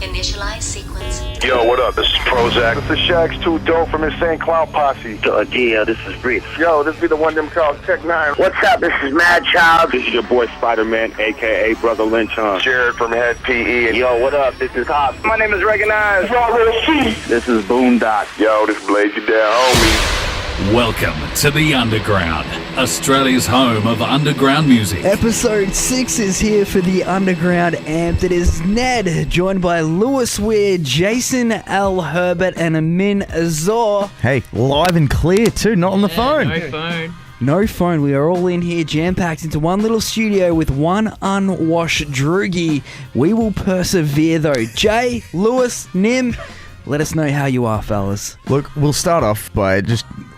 Initialize sequence. Yo, what up? This is Prozac. This is Shags 2 Dope from Insane Clown Posse. Yeah, this is Brief. Yo, this be the one them called Tech 9. What's up? This is Mad Child. This is your boy Spider-Man, a.k.a. Brother Lynch. Jared from Head PE. Yo, what up? This is Hop. My name is Recognize. This is Boondock. Yo, this Blaze You Down, homie. Welcome to the Underground, Australia's home of underground music. Episode 6 is here for the Underground Amped. It is Ned, joined by Lewis Weir, Jason L. Herbert, and Amin Azor. Hey, live and clear too, not on the phone. No phone. No phone. We are all in here jam-packed into one little studio with one unwashed droogie. We will persevere though. Jay, Lewis, Nim, let us know how you are, fellas. Look, we'll start off by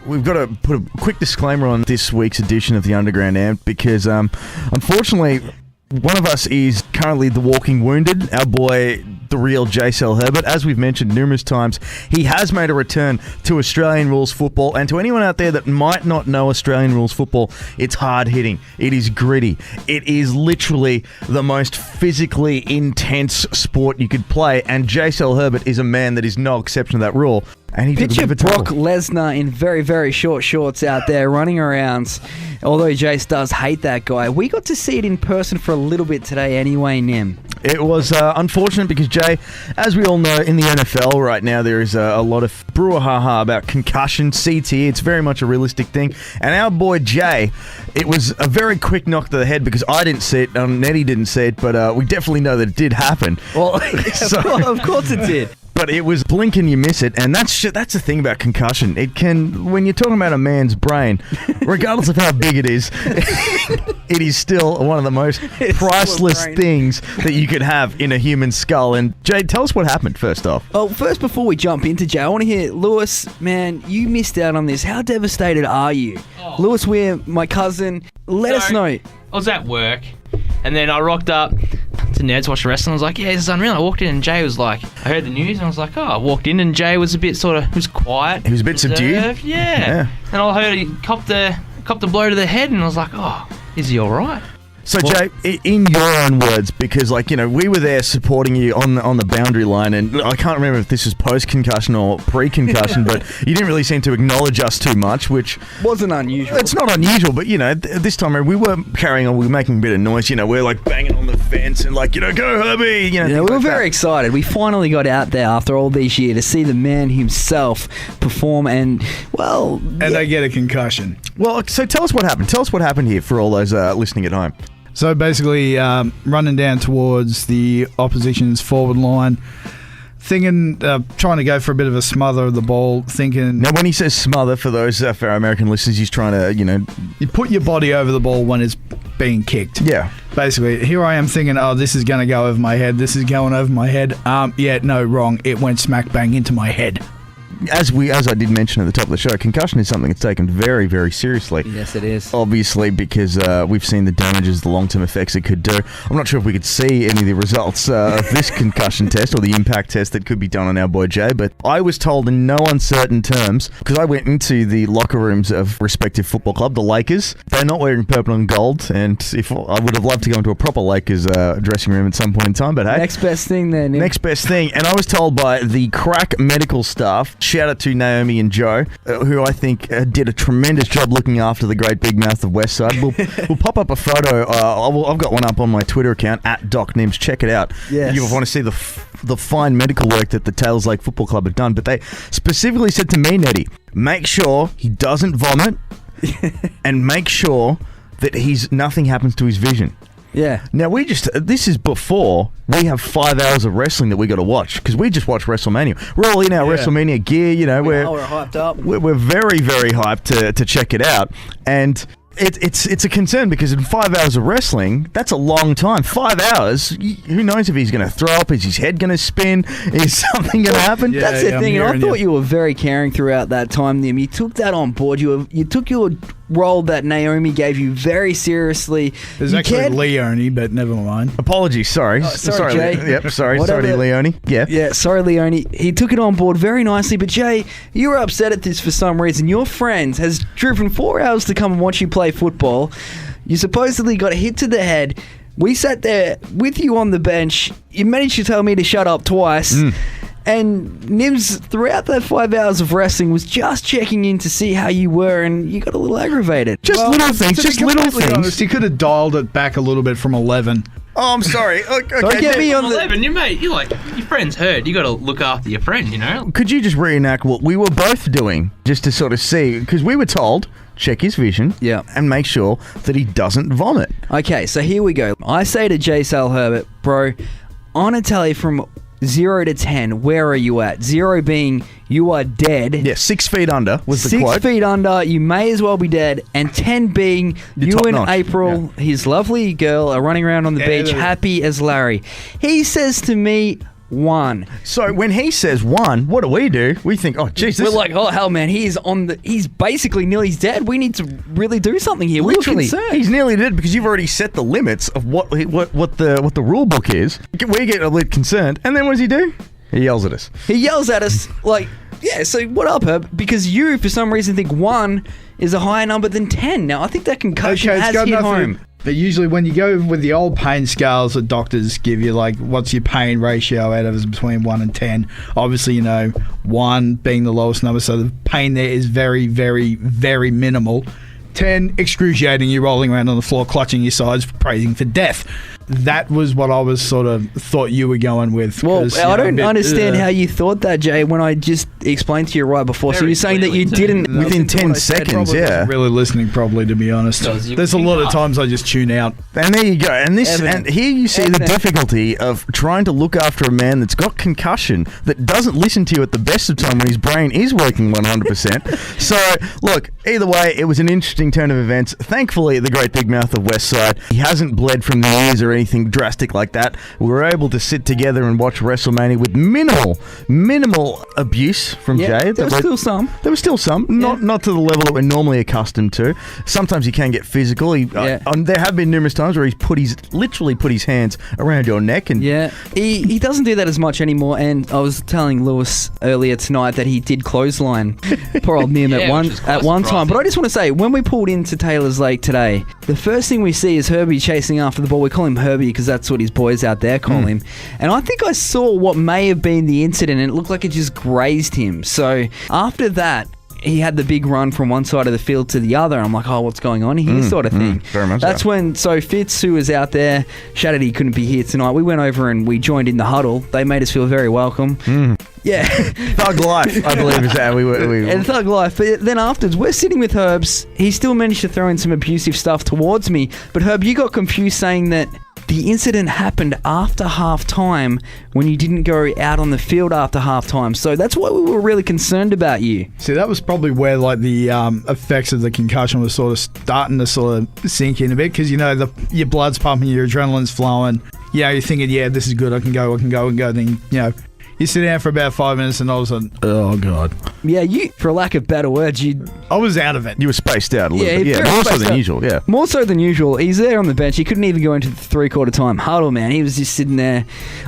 we've got to put a quick disclaimer on this week's edition of the Underground Amp because, unfortunately, one of us is currently the walking wounded, our boy, the real J-Cell Herbert. As we've mentioned numerous times, he has made a return to Australian rules football. And to anyone out there that might not know Australian rules football, it's hard-hitting. It is gritty. It is literally the most physically intense sport you could play. And J-Cell Herbert is a man that is no exception to that rule. And he Picture took a bit of a Brock Lesnar in very, very short shorts out there running around. Although Jace does hate that guy. We got to see it in person for a little bit today anyway, Nim. It was unfortunate because, Jay, as we all know, in the NFL right now, there is a lot of brouhaha about concussion, CT. It's very much a realistic thing. And our boy, Jay, it was a very quick knock to the head because I didn't see it, Nettie didn't see it, but we definitely know that it did happen. Well, of course it did. But it was blink and you miss it, and that's the thing about concussion. It can, when you're talking about a man's brain, regardless of how big it is, it is still one of the most priceless things that you could have in a human skull. And Jay, tell us what happened first off. Well, first before we jump into Jay, I want to hear, Lewis, man, you missed out on this. How devastated are you? Lewis Weir, my cousin, let us know. I was at work, and then I rocked up to Ned's watching wrestling. I was like, yeah, this is unreal. I walked in and Jay was like, I heard the news and I was like, oh, I walked in and Jay was a bit he was quiet. He was a bit subdued? Yeah. And I heard he copped the blow to the head and I was like, oh, is he all right? So, Jay, in your own words, because, we were there supporting you on the boundary line, and I can't remember if this was post-concussion or pre-concussion, but you didn't really seem to acknowledge us too much, which wasn't unusual. It's not unusual, but, this time we were carrying on, we were making a bit of noise, we're, banging on the fence and, go Herbie, we were very excited. We finally got out there after all these years to see the man himself perform, and they get a concussion. Well, so tell us what happened. Tell us what happened here for all those listening at home. So basically, running down towards the opposition's forward line, thinking, trying to go for a bit of a smother of the ball, thinking... Now, when he says smother, for those for our American listeners, he's trying to, You put your body over the ball when it's being kicked. Yeah. Basically, here I am thinking, oh, this is going to go over my head, this is going over my head. Yeah, no, wrong. It went smack bang into my head. As I did mention at the top of the show, concussion is something that's taken very, very seriously. Yes, it is. Obviously, because we've seen the damages, the long-term effects it could do. I'm not sure if we could see any of the results of this concussion test or the impact test that could be done on our boy Jay, but I was told in no uncertain terms, because I went into the locker rooms of respective football club, the Lakers. They're not wearing purple and gold, and if I would have loved to go into a proper Lakers dressing room at some point in time, but hey. Next best thing then. Next best thing. And I was told by the crack medical staff, shout out to Naomi and Joe, who I think did a tremendous job looking after the great big mouth of Westside. We'll pop up a photo. I've got one up on my Twitter account, @DocNims. Check it out. Yes. You want to see the fine medical work that the Tails Lake Football Club have done. But they specifically said to me, Nettie, make sure he doesn't vomit and make sure that nothing happens to his vision. Yeah. Now, this is before we have 5 hours of wrestling that we got to watch, because we just watched WrestleMania. We're all in our WrestleMania gear, we're hyped up. We're very, very hyped to check it out. And it's a concern because in 5 hours of wrestling, that's a long time. 5 hours, who knows if he's going to throw up? Is his head going to spin? Is something going to happen? That's the thing, and I thought you were very caring throughout that time, Nim. You took that on board. You took your role that Naomi gave you very seriously. There's actually Leone, but never mind. Apologies, sorry. Sorry, Jay. Yep, sorry, Leone. Yeah. Yeah, sorry, Leone. He took it on board very nicely, but Jay, you were upset at this for some reason. Your friend has driven 4 hours to come and watch you play football. You supposedly got hit to the head. We sat there with you on the bench. You managed to tell me to shut up twice. And Nims, throughout that 5 hours of wrestling, was just checking in to see how you were, and you got a little aggravated. Just little things. To be Just little completely things. honest, he could have dialed it back a little bit from 11. Oh, I'm sorry. Okay, Don't get me on the... 11, your mate, you're like, your friend's hurt. You got to look after your friend, you know? Could you just reenact what we were both doing, just to sort of see? Because we were told, check his vision, Yeah. and make sure that he doesn't vomit. Okay, so here we go. I say to J. Sal Herbert, bro, on a tally from 0 to 10, where are you at? 0 being you are dead. Yeah, 6 feet under was the 6 quote. feet under, you may as well be dead. And 10 being You're you top and notch. April, his lovely girl, are running around on the beach they're- happy as Larry. He says to me, 1. So when he says 1, what do? We think, oh, jeez, We're this like, oh hell, man, he's basically nearly dead. We need to really do something here. We're literally, concerned. he's nearly dead because you've already set the limits of what the rule book is. We get a bit concerned, and then what does he do? He yells at us. He yells at us like, yeah, so what up, Herb? Because you, for some reason, think 1 is a higher number than 10. Now, I think that concussion has hit home. But usually when you go with the old pain scales that doctors give you, like what's your pain ratio out of is between 1 and 10. Obviously, 1 being the lowest number, so the pain there is very, very, very minimal. 10, excruciating, you rolling around on the floor, clutching your sides, praising for death. That was what I was sort of thought you were going with. Well, 'cause, I a don't bit, understand how you thought that, Jay, when I just explained to you right before. So Very you're saying that you clearly, didn't... too. Within listen to 10 what I said? seconds, Probably yeah. wasn't really listening properly, to be honest. Because you There's a think lot of up. times I just tune out. And there you go. And Evident. here you see the Evident. difficulty of trying to look after a man that's got concussion, that doesn't listen to you at the best of time when his brain is working 100%. So, look, either way, it was an interesting turn of events. Thankfully, the great big mouth of Westside, he hasn't bled from the ears or anything drastic like that. We were able to sit together and watch WrestleMania with minimal abuse from Yeah, Jay. there was still some. There was still some, not to the level that we're normally accustomed to. Sometimes he can get physical. There have been numerous times where he's literally put his hands around your neck and Yeah, he doesn't do that as much anymore. And I was telling Lewis earlier tonight that he did clothesline poor old Nim Yeah, which is quite at one time. surprising. But I just want to say, when we pulled into Taylor's Lake today, the first thing we see is Herbie chasing after the ball. We call him Herbie because that's what his boys out there call him. And I think I saw what may have been the incident, and it looked like it just grazed him. So after that, he had the big run from one side of the field to the other. I'm like, oh, what's going on here, sort of thing. very much That's so. when Fitz, who was out there, shouted he couldn't be here tonight. We went over and we joined in the huddle. They made us feel very welcome. Yeah. Thug life, I believe, is how we And Thug Life. But then afterwards, we're sitting with Herbs. He still managed to throw in some abusive stuff towards me. But Herb, you got confused saying that the incident happened after half-time when you didn't go out on the field after half-time. So that's why we were really concerned about you. See, that was probably where like the effects of the concussion was sort of starting to sort of sink in a bit because, your blood's pumping, your adrenaline's flowing. You're thinking, yeah, this is good, I can go. Then, you sit down for about 5 minutes and all of a sudden, oh, God. Yeah, you, for lack of better words, I was out of it. You were spaced out a little Yeah, bit. Yeah, very more so spaced than out. usual, yeah. More so than usual. He's there on the bench. He couldn't even go into the three-quarter time huddle, man. He was just sitting there.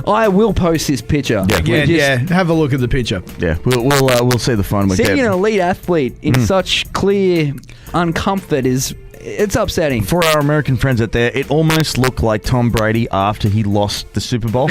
I will post this picture. Yeah, have a look at the picture. Yeah, we'll see the fun with Seeing an that. elite athlete in such clear uncomfort it's upsetting. For our American friends out there, it almost looked like Tom Brady after he lost the Super Bowl.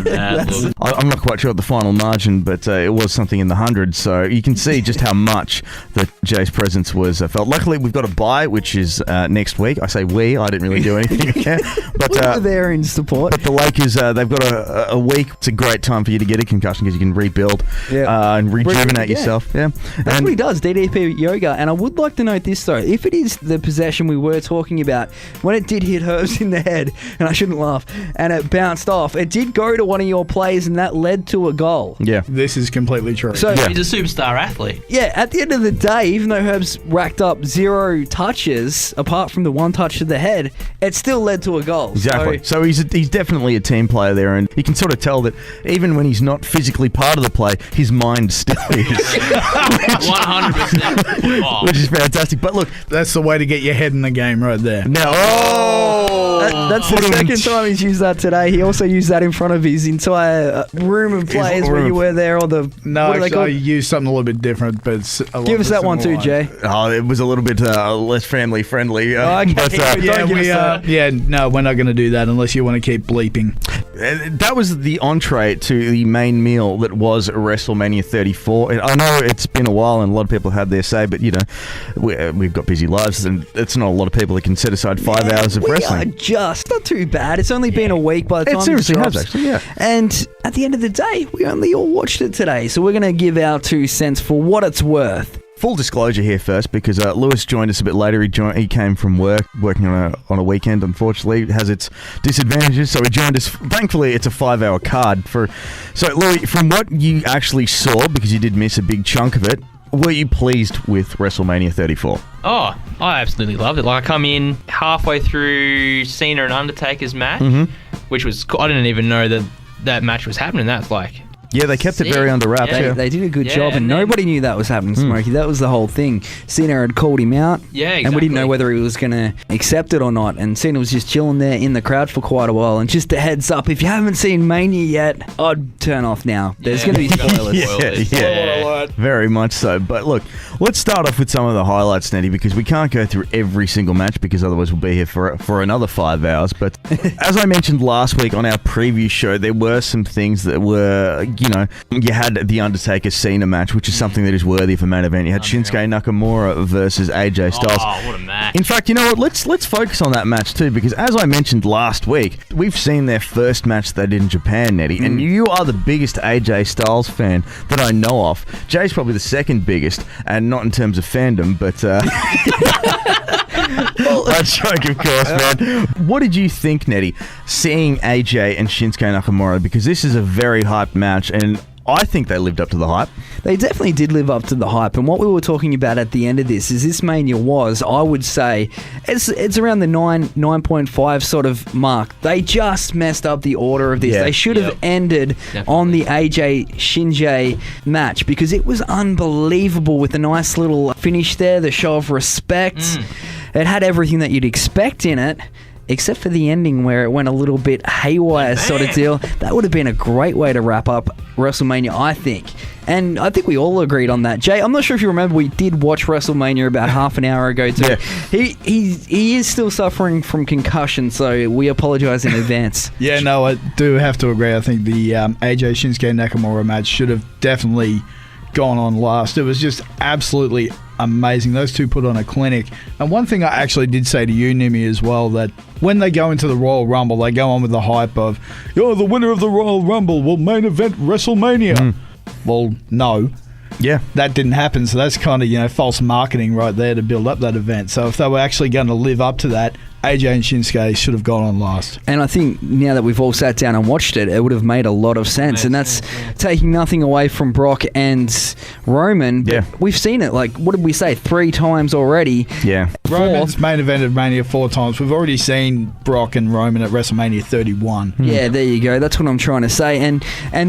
I'm not quite sure what the final margin, but it was something in the hundreds, so you can see just how much that Jay's presence was felt. Luckily, we've got a bye, which is next week. I say we, I didn't really do anything. But We were there in support. But the Lakers, they've got a week. It's a great time for you to get a concussion because you can rebuild and rejuvenate yourself. Yeah, That's what he does, DDP yoga. And I would like to note this, though. If it is the possession we were talking about, when it did hit Herbs in the head, and I shouldn't laugh, and it bounced off, it did go to one of your plays, and that led to a goal. Yeah. This is completely true. So, He's a superstar athlete. yeah, at the end of the day, even though Herbs racked up 0 touches, apart from the one touch to the head, it still led to a goal. Exactly. So he's definitely a team player there, and you can sort of tell that even when he's not physically part of the play, his mind still is. 100%. Which is fantastic. But look, that's the way to get your head in the game right there. That's the second time he's used that today. He also used that in front of his entire room of players when you were there, or the... No, what do they actually, call I it? used something a little bit different, but it's a lot Give us of that one too, similar Jay. Oh, it was a little bit less family friendly. Okay. But, Don't give us that. No, we're not going to do that unless you want to keep bleeping. that was the entree to the main meal that was WrestleMania 34. And I know it's been a while and a lot of people had their say, but you know, we've got busy lives and it's not a lot of people that can set aside 5 hours of we wrestling. are just not too bad. It's only been a week by the time It seriously this has, drops. actually, yeah. And at the end of the day, we only all watched it today, so we're going to give our 2 cents for what it's worth. Full disclosure here first, because Lewis joined us a bit later. He came from working on a weekend. Unfortunately, it has its disadvantages. So he joined us. Thankfully, it's a 5-hour card. So Louis, from what you actually saw, because you did miss a big chunk of it, were you pleased with WrestleMania 34? Oh, I absolutely loved it. Like, I come in halfway through Cena and Undertaker's match, which was... I didn't even know that match was happening. That's like... Yeah, they kept it very under wraps. Yeah. They did a good Yeah, job, and and then- nobody knew that was happening, Smokey. That was the whole thing. Cena had called him out, Yeah, and we didn't know exactly. whether he was going to accept it or not. And Cena was just chilling there in the crowd for quite a while. And just a heads up, if you haven't seen Mania yet, I'd turn off now. There's going to be spoilers. Yeah. Very much so. But look, let's start off with some of the highlights, Nettie, because we can't go through every single match because otherwise we'll be here for another 5 hours. But as I mentioned last week on our preview show, there were some things that were, you know, you had the Undertaker Cena match, which is something that is worthy of a main event. You had Shinsuke Nakamura versus AJ Styles. Oh, what a match. In fact, you know what? Let's focus on that match too, because as I mentioned last week, we've seen their first match they did in Japan, Nettie, and you are the biggest AJ Styles fan that I know of. Jay's probably the second biggest, and not in terms of fandom, but that's joke, of course, man. What did you think, Nettie, seeing AJ and Shinsuke Nakamura? Because this is a very hyped match, and I think they lived up to the hype. They definitely did live up to the hype, and what we were talking about at the end of this Mania was, I would say, it's around the 9.5 sort of mark. They just messed up the order of this. Yeah. They should have ended on the AJ Shinji match, because it was unbelievable with a nice little finish there, the show of respect. It had everything that you'd expect in it, except for the ending where it went a little bit haywire sort of deal. That would have been a great way to wrap up WrestleMania, I think. And I think we all agreed on that. Jay, I'm not sure if you remember, we did watch WrestleMania about half an hour ago too. Yeah. He is still suffering from concussion, so we apologise in advance. Yeah, no, I do have to agree. I think the AJ Shinsuke Nakamura match should have definitely gone on last. It was just absolutely amazing. Those two put on a clinic. And one thing I actually did say to you, Nimi, as well, that when they go into the Royal Rumble, they go on with the hype of, the winner of the Royal Rumble will main event WrestleMania. Well, no. Yeah. That didn't happen, so that's kind of, false marketing right there to build up that event. So if they were actually going to live up to that, AJ and Shinsuke should have gone on last. And I think now that we've all sat down and watched it, it would have made a lot of sense. And that's taking nothing away from Brock and Roman. But we've seen it, like, what did we say, 3 times already? Yeah. Roman's main evented Mania 4 times. We've already seen Brock and Roman at WrestleMania 31. Yeah, there you go. That's what I'm trying to say. And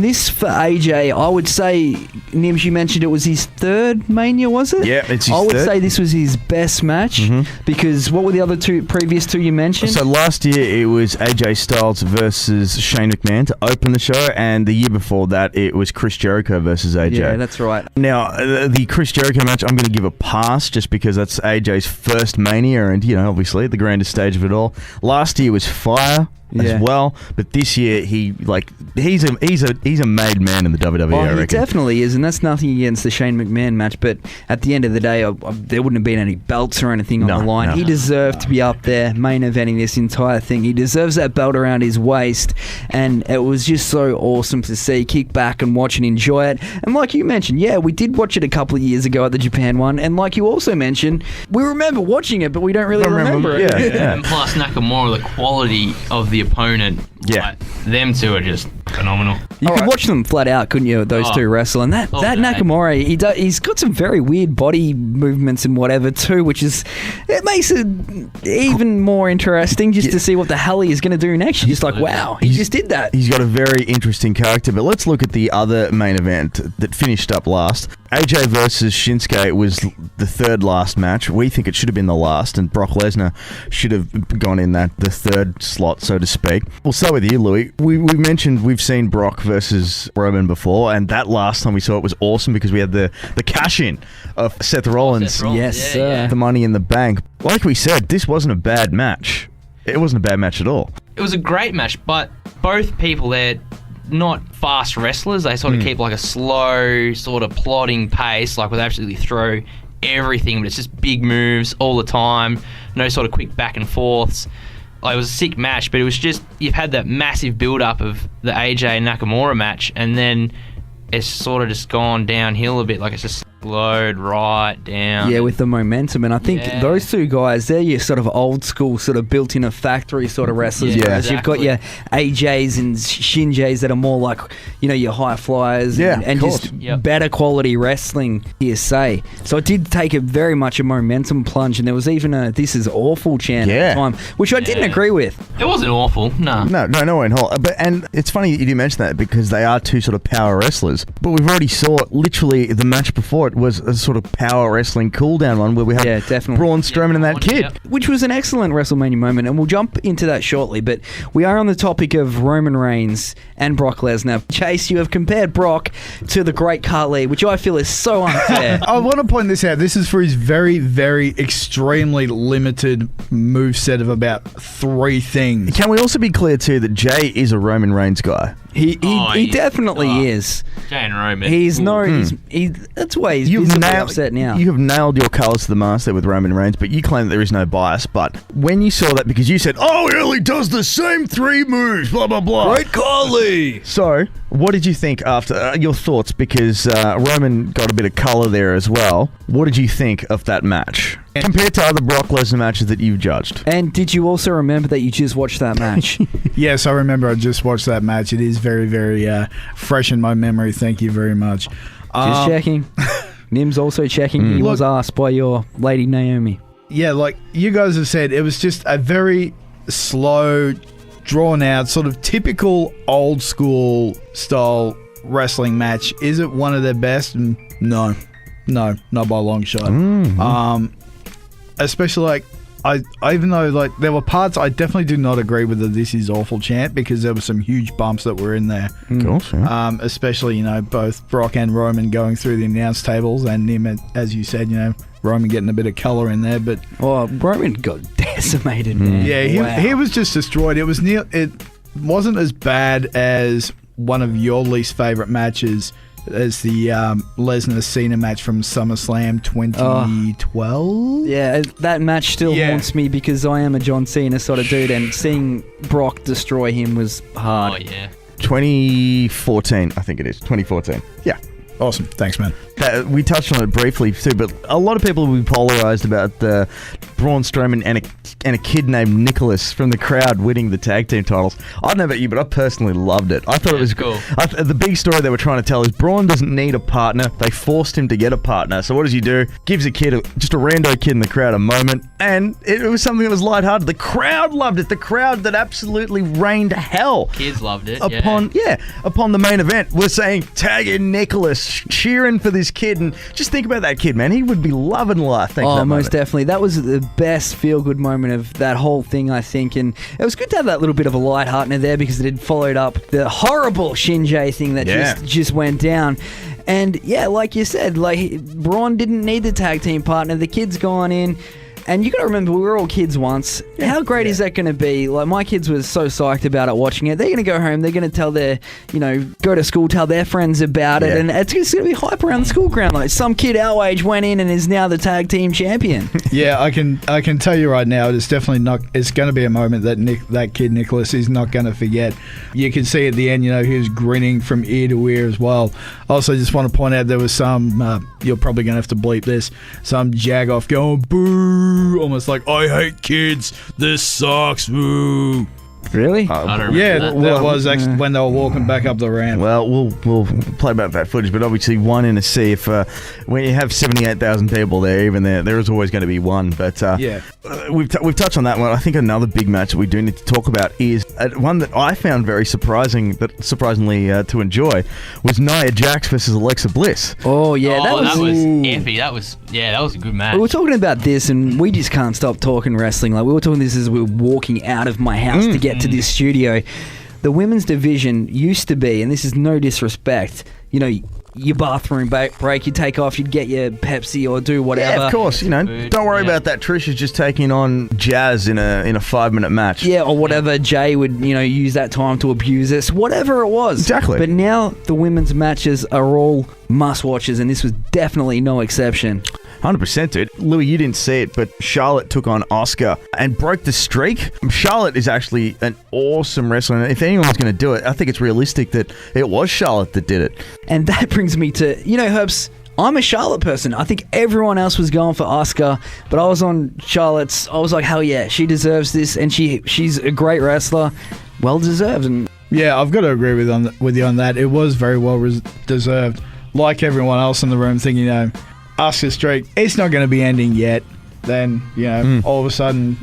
this for AJ, I would say, Nims, you mentioned it was his 3rd Mania, was it? Yeah, it's his I would 3rd. say this was his best match, because what were the other previous two you mentioned? So last year it was AJ Styles versus Shane McMahon to open the show, and the year before that it was Chris Jericho versus AJ. Yeah, that's right. Now, the Chris Jericho match, I'm going to give a pass just because that's AJ's first Mania and, obviously the grandest stage of it all. Last year was fire as well, but this year he's a made man in the WWE, I He reckon. definitely is, and that's nothing against the Shane McMahon match, but at the end of the day, there wouldn't have been any belts or anything on the line. He deserved to be up there main eventing this entire thing. He deserves that belt around his waist, and it was just so awesome to see. Kick back and watch and enjoy it. And like you mentioned, we did watch it a couple of years ago at the Japan one, and like you also mentioned, we remember watching it, but we don't really remember it. Yeah. And plus Nakamura, the quality of the opponent, them two are just phenomenal. You could watch them flat out, couldn't you? Those two wrestle, and that Nakamura, he's got some very weird body movements and whatever too, it makes it even more interesting just to see what the hell he is going to do next. You're just like, wow, he just did that. He's got a very interesting character, but let's look at the other main event that finished up last. AJ versus Shinsuke was the third last match. We think it should have been the last, and Brock Lesnar should have gone in the third slot, so to speak. We'll start with you, Louis. We mentioned we've seen Brock versus Roman before, and that last time we saw it was awesome because we had the cash-in of Seth Rollins. Yes, sir. The Money in the Bank. Like we said, this wasn't a bad match. It wasn't a bad match at all. It was a great match, but both people, they're not fast wrestlers. They sort of keep like a slow, sort of plodding pace, like would absolutely throw everything, but it's just big moves all the time, no sort of quick back and forths. Like, it was a sick match, but it was just, you've had that massive build-up of the AJ Nakamura match, and then it's sort of just gone downhill a bit, like it's just slowed right down. Yeah, with the momentum. And I think those two guys, they're your sort of old school, sort of built in a factory sort of wrestlers. Yeah, Whereas you've got your AJs and Shinjays that are more like, your high flyers and just better quality wrestling, you say. So it did take very much a momentum plunge, and there was even a "this is awful" chant at the time, which I didn't agree with. It wasn't awful, no. No way in hell. And it's funny you do mention that because they are two sort of power wrestlers. But we've already saw literally the match before it was a sort of power wrestling cool down one where we had Braun Strowman and that kid. Which was an excellent WrestleMania moment, and we'll jump into that shortly. But we are on the topic of Roman Reigns and Brock Lesnar. Chase, you have compared Brock to the great Khali, which I feel is so unfair. I want to point this out. This is for his very, very extremely limited moveset of about 3 things. Can we also be clear too that Jay is a Roman Reigns guy? He definitely is. Jay and Roman. That's why he's visibly upset now. You have nailed your colours to the mast there with Roman Reigns, but you claim that there is no bias. But when you saw that, because you said, he only does the same 3 moves, blah, blah, blah. Great Khali! So, what did you think after, your thoughts, because Roman got a bit of colour there as well. What did you think of that match? Compared to other Brock Lesnar matches that you've judged. And did you also remember that you just watched that match? Yes, I remember I just watched that match. It is very, very fresh in my memory. Thank you very much. Just checking. Nim's also checking. He was asked by your lady Naomi. Yeah, like you guys have said, it was just a very slow, drawn out, sort of typical old school style wrestling match. Is it one of their best? No, not by a long shot. Especially like I even though like there were parts I definitely do not agree with the "this is awful" chant, because there were some huge bumps that were in there. Gosh, yeah. Especially both Brock and Roman going through the announce tables, and him, as you said, Roman getting a bit of colour in there, but Roman got decimated, man. Yeah, he was just destroyed. It wasn't as bad as one of your least favourite matches, as the Lesnar Cena match from SummerSlam 2012. Yeah, that match still haunts me because I am a John Cena sort of dude, and seeing Brock destroy him was hard. Oh, yeah. 2014, I think it is. 2014. Yeah. Awesome. Thanks, man. We touched on it briefly too, but a lot of people will be polarized about Braun Strowman and a kid named Nicholas from the crowd winning the tag team titles. I don't know about you, but I personally loved it. I thought it was cool. The big story they were trying to tell is Braun doesn't need a partner. They forced him to get a partner. So what does he do? Gives a kid, just a rando kid in the crowd, a moment, and it was something that was lighthearted. The crowd loved it. The crowd that absolutely rained hell. Kids loved it. Upon the main event, we're saying tag in Nicholas, cheering for this kid, and just think about that kid, man. He would be loving life. Most definitely. That was the best feel-good moment of that whole thing, I think, and it was good to have that little bit of a lightheartedness there because it had followed up the horrible Shinjay thing that just went down. And yeah, like you said, Braun didn't need the tag team partner. The kid's gone in. And you got to remember, we were all kids once. How great is that going to be? Like, my kids were so psyched about it watching it. They're going to go home. They're going to tell their, go to school, tell their friends about it. And it's going to be hype around the school ground. Like, some kid our age went in and is now the tag team champion. Yeah, I can tell you right now, it's definitely not. It's going to be a moment that that kid Nicholas is not going to forget. You can see at the end, he was grinning from ear to ear as well. Also, just want to point out there was some. You're probably going to have to bleep this. Some jagoff going boo, almost like I hate kids. This sucks. Boo. Really? I don't remember Yeah, that. that was actually when they were walking back up the ramp. Well, we'll play about that footage, but obviously one in a sea. If when you have 78,000 people there, even there is always going to be one. But Yeah. we've touched on that one. I think another big match that we do need to talk about is one that I found very surprisingly to enjoy was Nia Jax versus Alexa Bliss. Oh, yeah. that was Ooh. epic. That was a good match. We were talking about this, and we just can't stop talking wrestling. Like, we were talking this as we were walking out of my house to get to this studio. The women's division used to be, and this is no disrespect, you know, your bathroom break, you take off, you'd get your Pepsi or do whatever. Yeah, of course. You know, don't worry about that. Trish is just taking on Jazz in a 5-minute match. Yeah, or whatever. Jay would, use that time to abuse us, whatever it was. Exactly. But now the women's matches are all must-watches, and this was definitely no exception. 100%, dude. Louis, you didn't see it, but Charlotte took on Asuka and broke the streak. Charlotte is actually an awesome wrestler. And if anyone's going to do it, I think it's realistic that it was Charlotte that did it. And that brings me to, Herbs, I'm a Charlotte person. I think everyone else was going for Asuka, but I was on Charlotte's. I was like, hell yeah, she deserves this, and she's a great wrestler. Well deserved. And Yeah, I've got to agree with you on that. It was very well deserved. Like everyone else in the room thinking, Asuka's streak, it's not going to be ending yet. Then, all of a sudden,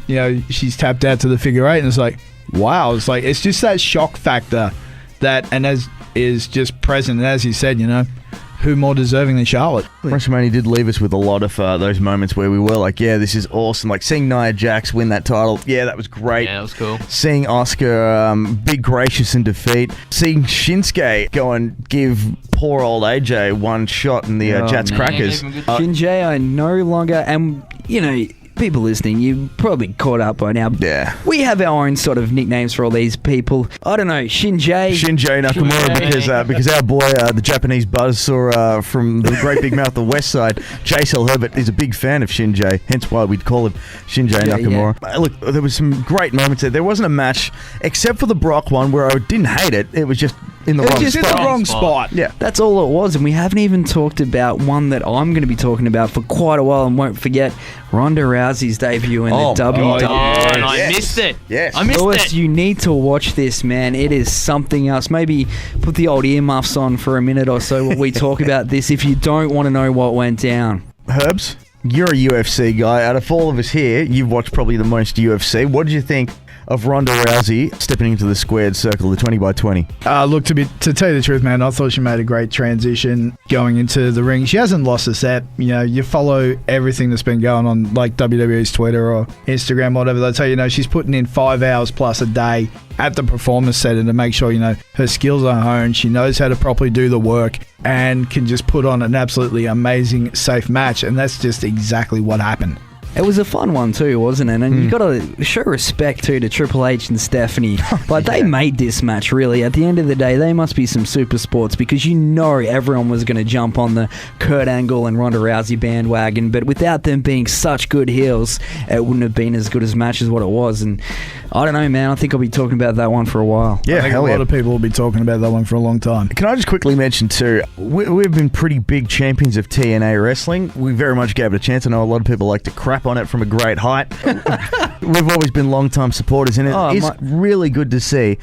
she's tapped out to the figure 8, and it's like, wow. It's just that shock factor that, and as is just present. And as you said, who more deserving than Charlotte? WrestleMania did leave us with a lot of those moments where we were like, yeah, this is awesome. Like seeing Nia Jax win that title, yeah, that was great. Yeah, that was cool. Seeing Asuka be gracious in defeat. Seeing Shinsuke go and give poor old AJ one shot in the Jats man. Crackers. Shinjay, I no longer, and people listening, you probably caught up by now. Yeah. We have our own sort of nicknames for all these people. I don't know, Shinjay Nakamura, because our boy, the Japanese buzzsaw from the Great Big Mouth, the West Side, J.Cell Herbert, is a big fan of Shinjay, hence why we'd call him Shinjay Nakamura. Yeah. Look, there was some great moments there. There wasn't a match, except for the Brock one, where I didn't hate it. It was just in the It was wrong just in spot. the wrong spot. Yeah. That's all it was, and we haven't even talked about one that I'm going to be talking about for quite a while and won't forget, Ronda Rousey's debut in the WWE. Oh, and I Yes. missed it. Yes. I missed Lewis, it. you need to watch this, man. It is something else. Maybe put the old earmuffs on for a minute or so while we talk about this if you don't want to know what went down. Herbs, you're a UFC guy. Out of all of us here, you've watched probably the most UFC. What did you think of Ronda Rousey stepping into the squared circle, the 20x20? Look, to tell you the truth, man, I thought she made a great transition going into the ring. She hasn't lost a step. You follow everything that's been going on, like WWE's Twitter or Instagram, whatever. They'll tell you, she's putting in 5 hours plus a day at the performance center to make sure, her skills are honed. She knows how to properly do the work and can just put on an absolutely amazing, safe match. And that's just exactly what happened. It was a fun one too, wasn't it? And you got to show respect too to Triple H and Stephanie. Like they made this match really. At the end of the day, they must be some super sports because everyone was going to jump on the Kurt Angle and Ronda Rousey bandwagon. But without them being such good heels, it wouldn't have been as good as match as what it was. And I don't know, man. I think I'll be talking about that one for a while. Yeah, I think a lot of people will be talking about that one for a long time. Can I just quickly mention too, we've been pretty big champions of TNA wrestling. We very much gave it a chance. I know a lot of people like to crap on it from a great height. We've always been long-time supporters, and it's really good to see.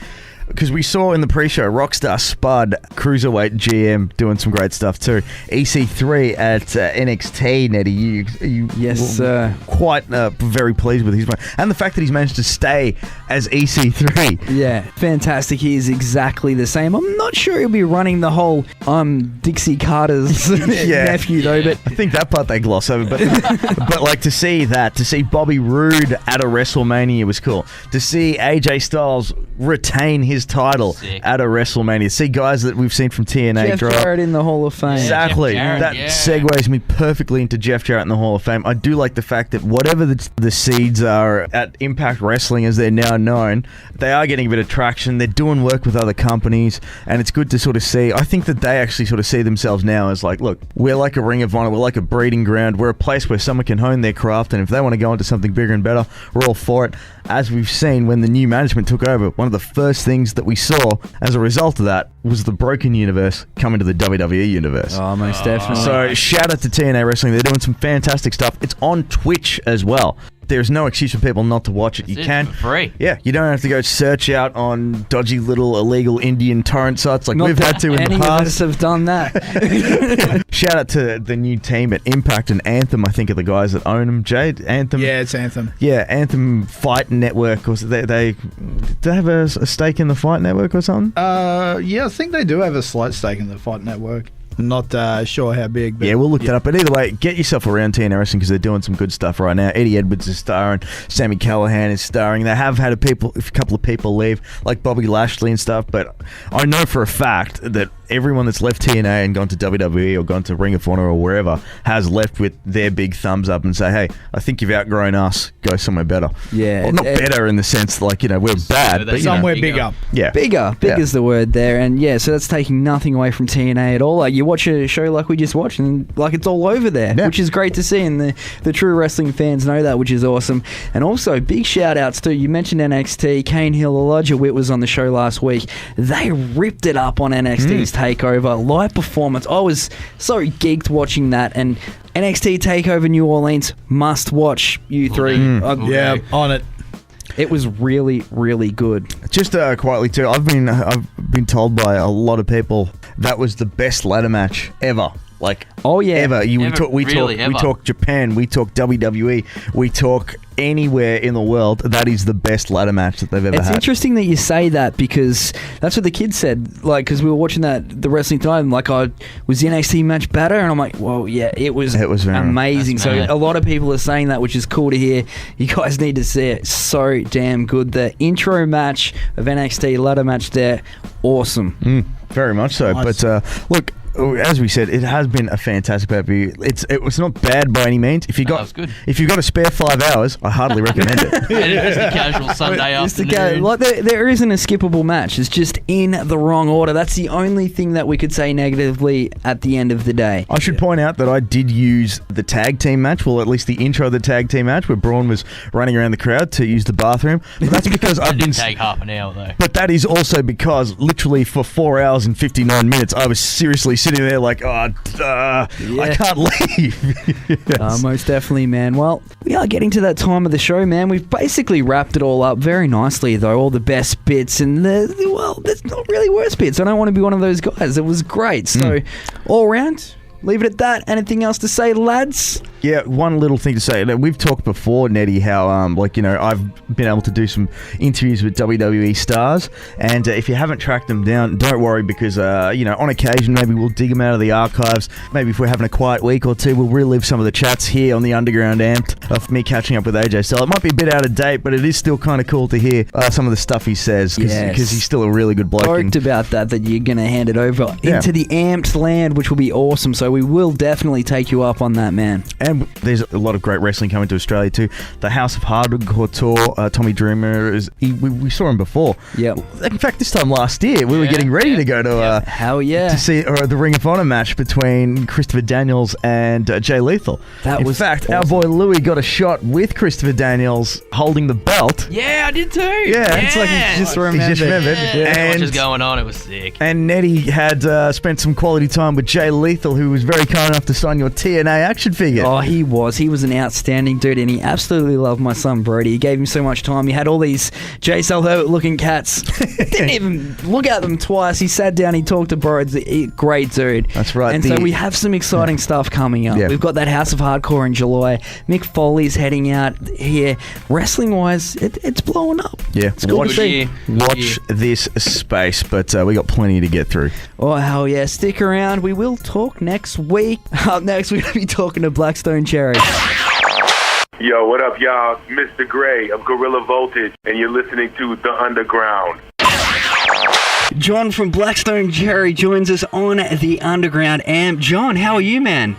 Because we saw in the pre-show Rockstar Spud, Cruiserweight GM, doing some great stuff too. EC3 at NXT, Nettie, you Yes, were sir. quite very pleased with his play. And the fact that he's managed to stay as EC3. Yeah, fantastic. He is exactly the same. I'm not sure he'll be running the whole Dixie Carter's nephew though, but I think that part they gloss over, but like to see Bobby Roode at a WrestleMania was cool. To see AJ Styles retain his title at a WrestleMania. See guys that we've seen from TNA Jeff drop. Jarrett in the Hall of Fame. Exactly. Jeff Jarrett, That segues me perfectly into Jeff Jarrett in the Hall of Fame. I do like the fact that whatever the seeds are at Impact Wrestling, as they're now known, they are getting a bit of traction. They're doing work with other companies, and it's good to sort of see. I think that they actually sort of see themselves now as like, look, we're like a Ring of Honor. We're like a breeding ground. We're a place where someone can hone their craft, and if they want to go into something bigger and better, we're all for it. As we've seen when the new management took over, one of the first things that we saw as a result of that was the Broken Universe coming to the WWE Universe. Oh, most definitely. So shout out to TNA Wrestling. They're doing some fantastic stuff. It's on Twitch as well. There's no excuse for people not to watch it. You It's can. for free. Yeah, you don't have to go search out on dodgy little illegal Indian torrent sites like Not we've had that to in any the of us past. have done that. Shout out to the new team at Impact and Anthem, I think, are the guys that own them. Jade, Anthem. Yeah, it's Anthem. Yeah, Anthem Fight Network. Or they have a stake in the Fight Network or something? Yeah, I think they do have a slight stake in the Fight Network. I'm not sure how big, but Yeah, we'll look that up. But either way, get yourself around TNA Wrestling because they're doing some good stuff right now. Eddie Edwards is starring. Sammy Callahan is starring. They have had a couple of people leave, like Bobby Lashley and stuff. But I know for a fact that everyone that's left TNA and gone to WWE or gone to Ring of Honor or wherever has left with their big thumbs up and say, hey, I think you've outgrown us. Go somewhere better. Yeah, Well, not better in the sense like, we're bad, but, somewhere bigger. bigger. yeah. Bigger Yeah. is the word there, and yeah, so that's taking nothing away from TNA at all. Like you watch a show like we just watched, and like it's all over there, Yeah. which is great to see, and the true wrestling fans know that, which is awesome. And also big shout outs too. You mentioned NXT. Kane Hill, Elijah Witt was on the show last week. They ripped it up on NXT's Takeover. Live performance. I was so geeked watching that, and NXT Takeover New Orleans must watch. You three. Yeah, on it. It was really, really good. Just quietly too, I've been told by a lot of people that was the best ladder match ever. Like, Oh yeah, ever. We Ever, talk really, ever. Japan, we talk WWE, we talk anywhere in the world. That is the best ladder match that they've ever It's had. interesting that you say that because that's what the kids said. Like, because we were watching the wrestling tonight, and like, was the NXT match better? And I'm like, well, yeah, it was very amazing. That's So mad. a lot of people are saying that, which is cool to hear. You guys need to see it. So damn good. The intro match of NXT ladder match there, awesome. Very much so. Nice. But look, as we said, it has been a fantastic pay-per-view. It was not bad by any means. If you No, got it's good. if you've got a spare 5 hours, I hardly recommend it. It's the casual Sunday Just to afternoon. go, like there isn't a skippable match. It's just in the wrong order. That's the only thing that we could say negatively at the end of the day. I should point out that I did use the tag team match, well, at least the intro of the tag team match, where Braun was running around the crowd to use the bathroom. But that's because It I've been. didn't take half an hour though. But that is also because literally for 4 hours and 59 minutes, I was seriously sitting there like, I can't leave. Yes. Most definitely, man. Well, we are getting to that time of the show, man. We've basically wrapped it all up very nicely, though. All the best bits and there's not really worst bits. I don't want to be one of those guys. It was great. So, all around, leave it at that. Anything else to say, lads? Yeah, one little thing to say. We've talked before, Nettie, how I've been able to do some interviews with WWE stars, and if you haven't tracked them down, don't worry because on occasion maybe we'll dig them out of the archives. Maybe if we're having a quiet week or two, we'll relive some of the chats here on the Underground Amped of me catching up with AJ. So it might be a bit out of date, but it is still kind of cool to hear some of the stuff he says because Yes. he's still a really good bloke. Joked about that you're going to hand it over into the amped land, which will be awesome. So we will definitely take you up on that, man. And there's a lot of great wrestling coming to Australia too. The House of Hardcore tour, Tommy Dreamer, we saw him before. Yep. In fact, this time last year, we were getting ready to go to Hell yeah. to see the Ring of Honor match between Christopher Daniels and Jay Lethal. That was In fact, awesome. our boy Louis got a shot with Christopher Daniels holding the belt. Yeah, I did too. Yeah, It's like he just He just remembered. Yeah. What was And, going on? It was sick. and Nettie had spent some quality time with Jay Lethal, who was very kind enough to sign your TNA action figure. Oh, he was. He was an outstanding dude, and he absolutely loved my son Brody. He gave him so much time. He had all these J. Sal Herbert looking cats. Didn't even look at them twice. He sat down. He talked to Brody. Great dude. That's right. And so we have some exciting stuff coming up. Yeah. We've got that House of Hardcore in July. Mick Foley's heading out here. Wrestling wise, it's blowing up. Yeah, It's cool to see. watch this space, but we got plenty to get through. Oh, hell yeah. Stick around. We will talk next week. Up next, we're going to be talking to Blackstone Cherry. Yo, what up, y'all? Mr. Gray of Gorilla Voltage, and you're listening to The Underground. John from Blackstone Cherry joins us on the Underground Amp. John, how are you, man?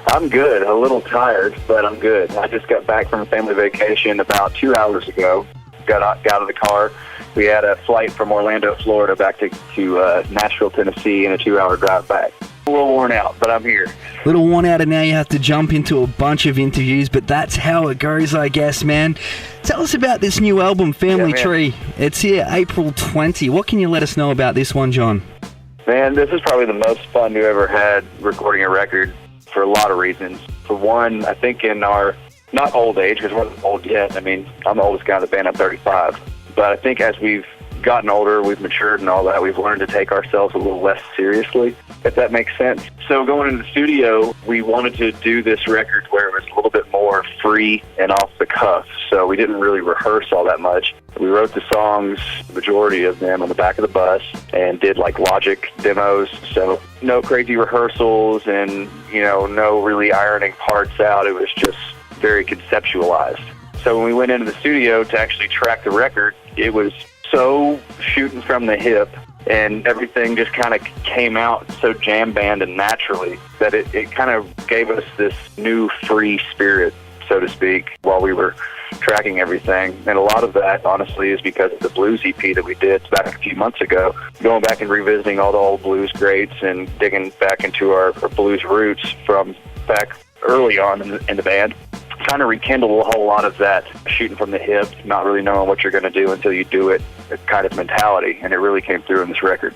I'm good. A little tired, but I'm good. I just got back from a family vacation about 2 hours ago. Got out of the car. We had a flight from Orlando, Florida, back to Nashville, Tennessee, and a 2-hour drive back. A little worn out, but I'm here. Little worn out, and now you have to jump into a bunch of interviews, but that's how it goes, I guess, man. Tell us about this new album, Family Yeah, man. Tree. It's here April 20. What can you let us know about this one, John? Man, this is probably the most fun we've ever had recording a record for a lot of reasons. For one, I think in our not old age, because we're not old yet. I mean, I'm the oldest guy in the band. I'm 35. But I think as we've gotten older, we've matured and all that, we've learned to take ourselves a little less seriously, if that makes sense. So going into the studio, we wanted to do this record where it was a little bit more free and off the cuff. So we didn't really rehearse all that much. We wrote the songs, the majority of them, on the back of the bus and did like Logic demos. So no crazy rehearsals and, no really ironing parts out. It was just very conceptualized. So when we went into the studio to actually track the record, it was so shooting from the hip, and everything just kind of came out so jam band and naturally that it kind of gave us this new free spirit, so to speak, while we were tracking everything. And a lot of that, honestly, is because of the blues EP that we did back a few months ago, going back and revisiting all the old blues greats and digging back into our blues roots from back early on in the band. Trying to rekindle a whole lot of that shooting from the hip, not really knowing what you're going to do until you do it kind of mentality, and it really came through in this record.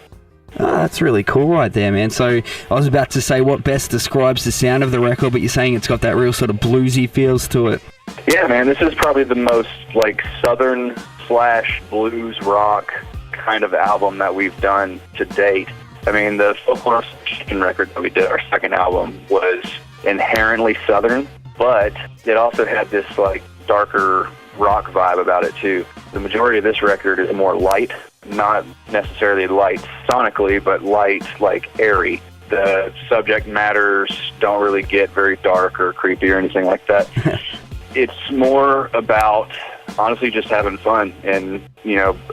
Oh, that's really cool right there, man. So I was about to say what best describes the sound of the record, but you're saying it's got that real sort of bluesy feels to it. Yeah, man, this is probably the most like southern / blues rock kind of album that we've done to date. I mean, the Folklore record that we did, our second album, was inherently southern, but it also had this like darker rock vibe about it too. The majority of this record is more light, not necessarily light sonically, but light, like airy. The subject matters don't really get very dark or creepy or anything like that. It's more about honestly just having fun and,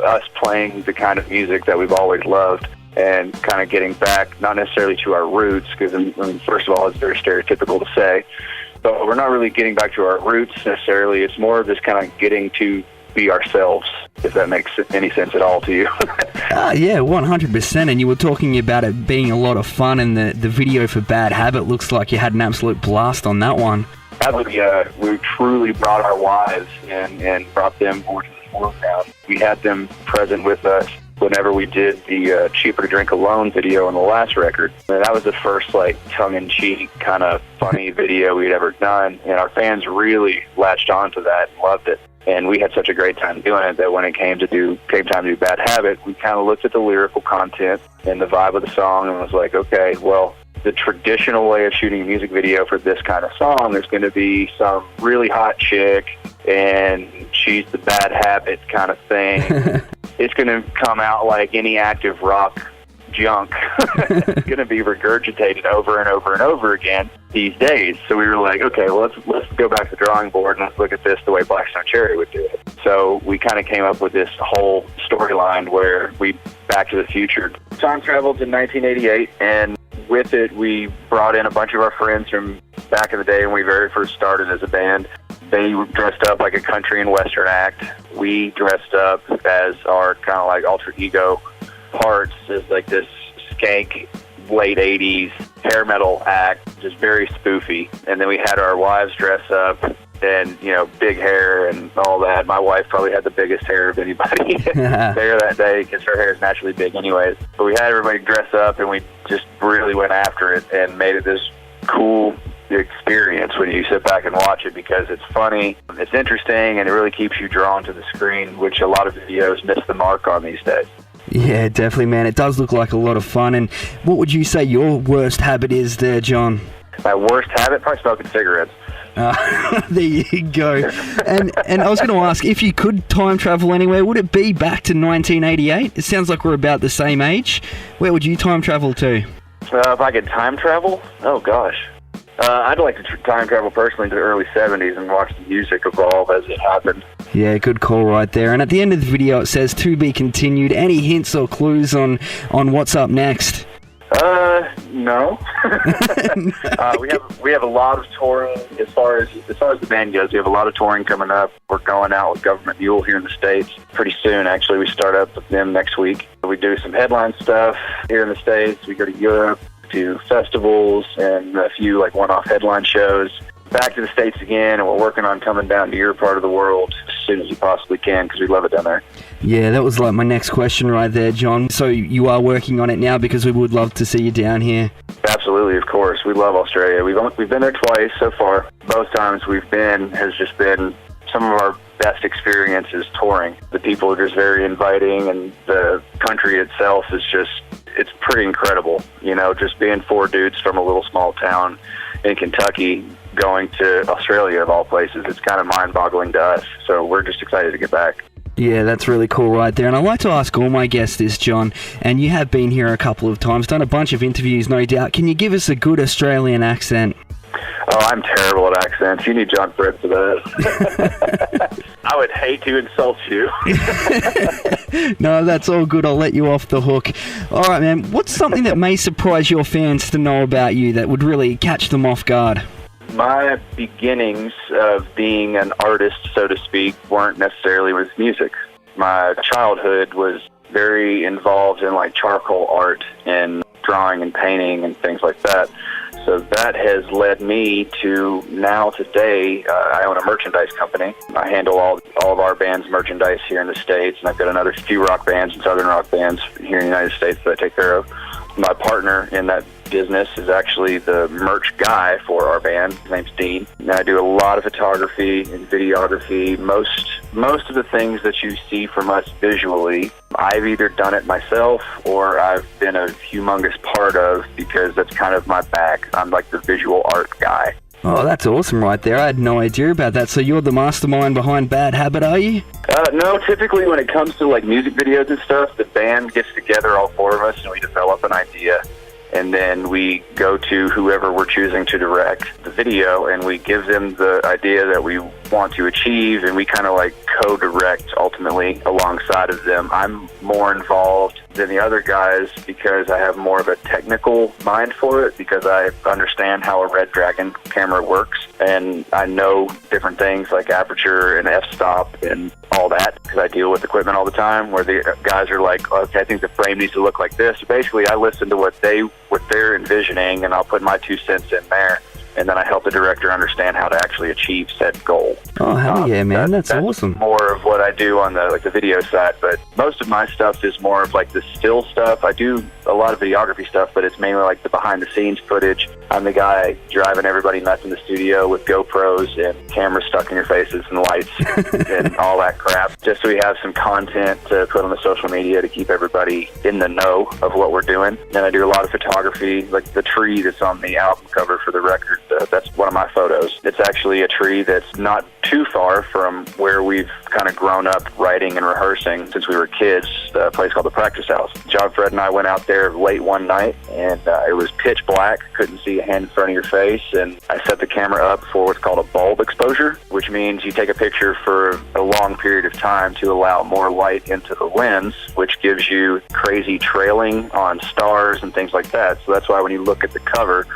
us playing the kind of music that we've always loved and kind of getting back, not necessarily to our roots, because first of all, it's very stereotypical to say, but we're not really getting back to our roots necessarily. It's more of just kind of getting to be ourselves, if that makes any sense at all to you. Yeah, 100%. And you were talking about it being a lot of fun, and the video for Bad Habit looks like you had an absolute blast on that one. We truly brought our wives and brought them more to the foreground. We had them present with us whenever we did the Cheaper to Drink Alone video on the last record. And that was the first tongue-in-cheek kind of funny video we'd ever done, and our fans really latched onto that and loved it. And we had such a great time doing it that when it came time to do Bad Habit, we kind of looked at the lyrical content and the vibe of the song and was like, okay, well, the traditional way of shooting a music video for this kind of song is going to be some really hot chick and she's the bad habit kind of thing. It's going to come out like any active rock junk. It's going to be regurgitated over and over and over again these days. So we were like, okay, well, let's go back to the drawing board and let's look at this the way Blackstone Cherry would do it. So we kind of came up with this whole storyline where we Back to the Future time traveled to 1988, and with it we brought in a bunch of our friends from back in the day when we very first started as a band. They dressed up like a country and western act. We dressed up as our kind of like alter ego parts, as like this skank late 80s hair metal act, just very spoofy. And then we had our wives dress up and, big hair and all that. My wife probably had the biggest hair of anybody there that day because her hair is naturally big anyways. But we had everybody dress up and we just really went after it and made it this cool experience when you sit back and watch it, because it's funny, it's interesting, and it really keeps you drawn to the screen, which a lot of videos miss the mark on these days. Yeah, definitely, man. It does look like a lot of fun. And what would you say your worst habit is there, John? My worst habit? Probably smoking cigarettes. There you go. And I was going to ask, if you could time travel anywhere, would it be back to 1988? It sounds like we're about the same age. Where would you time travel to? If I could time travel? Oh, gosh. I'd like to time travel personally to the early 70s and watch the music evolve as it happened. Yeah, good call right there. And at the end of the video, it says to be continued. Any hints or clues on what's up next? No. We have a lot of touring as far as the band goes. We have a lot of touring coming up. We're going out with Government Mule here in the States pretty soon. Actually, we start up with them next week. We do some headline stuff here in the States. We go to Europe, to festivals, and a few one-off headline shows. back to the States again, and we're working on coming down to your part of the world as soon as we possibly can because we love it down there. Yeah, that was like my next question right there, John. So you are working on it now because we would love to see you down here. Absolutely, of course. We love Australia. We've been there twice so far. Both times we've been has just been some of our best experiences touring. The people are just very inviting, and the country itself is it's pretty incredible. You know, just being 4 dudes from a little small town in Kentucky going to Australia of all places, it's kind of mind-boggling to us. So we're just excited to get back. Yeah, that's really cool right there. And I like to ask all my guests this, John, and you have been here a couple of times, done a bunch of interviews, no doubt. Can you give us a good Australian accent? Oh, I'm terrible at accents. You need John Fred for that. I would hate to insult you. No, that's all good. I'll let you off the hook. All right, man. What's something that may surprise your fans to know about you that would really catch them off guard? My beginnings of being an artist, so to speak, weren't necessarily with music. My childhood was very involved in like charcoal art and drawing and painting and things like that. So that has led me to now today, I own a merchandise company. I handle all of our band's merchandise here in the States, and I've got another few rock bands and southern rock bands here in the United States that I take care of. My partner in that business is actually the merch guy for our band. His name's Dean. And I do a lot of photography and videography. Most of the things that you see from us visually, I've either done it myself or I've been a humongous part of, because that's kind of my bag. I'm like the visual art guy. Oh, that's awesome right there. I had no idea about that. So you're the mastermind behind Bad Habit, are you? No, typically when it comes to like music videos and stuff, the band gets together, all 4 of us, and we develop an idea. And then we go to whoever we're choosing to direct the video, and we give them the idea that we want to achieve, and we kind of like co-direct ultimately alongside of them. I'm more involved than the other guys because I have more of a technical mind for it, because I understand how a Red Dragon camera works, and I know different things like aperture and f-stop and all that, because I deal with equipment all the time, where the guys are like, okay, I think the frame needs to look like this. So basically, I listen to what they're envisioning, and I'll put my 2 cents in there, and then I help the director understand how to actually achieve said goal. Oh, hell yeah, man. That's awesome. More of what I do on the video side, but most of my stuff is more of like the still stuff. I do a lot of videography stuff, but it's mainly like the behind-the-scenes footage. I'm the guy driving everybody nuts in the studio with GoPros and cameras stuck in your faces and lights and all that crap, just so we have some content to put on the social media to keep everybody in the know of what we're doing. And I do a lot of photography, like the tree that's on the album cover for the record. That's one of my photos. It's actually a tree that's not too far from where we've kind of grown up writing and rehearsing since we were kids, a place called the Practice House. John Fred and I went out there late one night, and it was pitch black, couldn't see a hand in front of your face, and I set the camera up for what's called a bulb exposure, which means you take a picture for a long period of time to allow more light into the lens, which gives you crazy trailing on stars and things like that. So that's why when you look at the cover,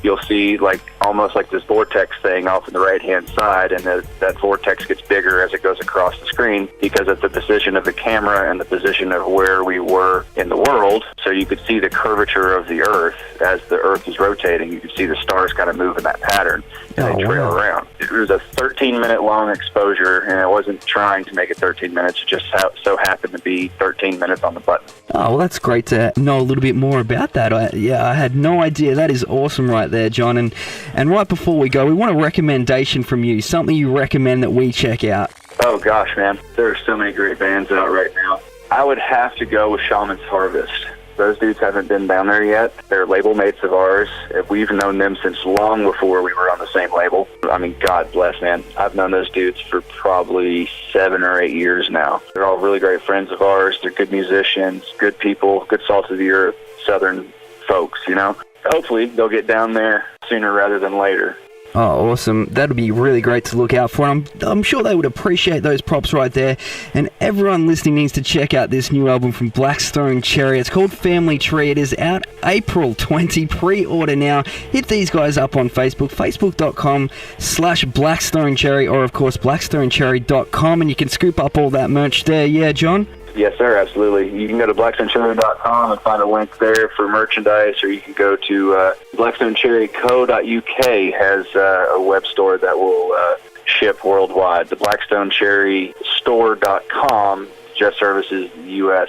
you'll see like almost like this vortex thing off on the right-hand side, and that vortex gets bigger as it goes across the screen because of the position of the camera and the position of where we were in the world. So you could see the curvature of the Earth as the Earth is rotating. You could see the stars kind of move in that pattern, and they trail around. It was a 13-minute long exposure, and I wasn't trying to make it 13 minutes. It just so happened to be 13 minutes on the button. Oh, well, that's great to know a little bit more about that. I had no idea. That is awesome right there, John. And right before we go, we want a recommendation from you, something you recommend that we check out. Oh, gosh, man. There are so many great bands out right now. I would have to go with Shaman's Harvest. Those dudes haven't been down there yet. They're label mates of ours. We've known them since long before we were on the same label. I mean, God bless, man. I've known those dudes for probably 7 or 8 years now. They're all really great friends of ours. They're good musicians, good people, good salt of the earth, southern folks, you know? Hopefully, they'll get down there sooner rather than later. Oh, awesome. That'd be really great to look out for. I'm sure they would appreciate those props right there. And everyone listening needs to check out this new album from Blackstone Cherry. It's called Family Tree. It is out April 20. Pre-order now. Hit these guys up on Facebook, facebook.com/Blackstone Cherry, or of course, blackstonecherry.com, and you can scoop up all that merch there. Yeah, John? Yes, sir, absolutely. You can go to blackstonecherry.com and find a link there for merchandise, or you can go to blackstonecherryco.uk has a web store that will ship worldwide. The blackstonecherrystore.com just services the U.S.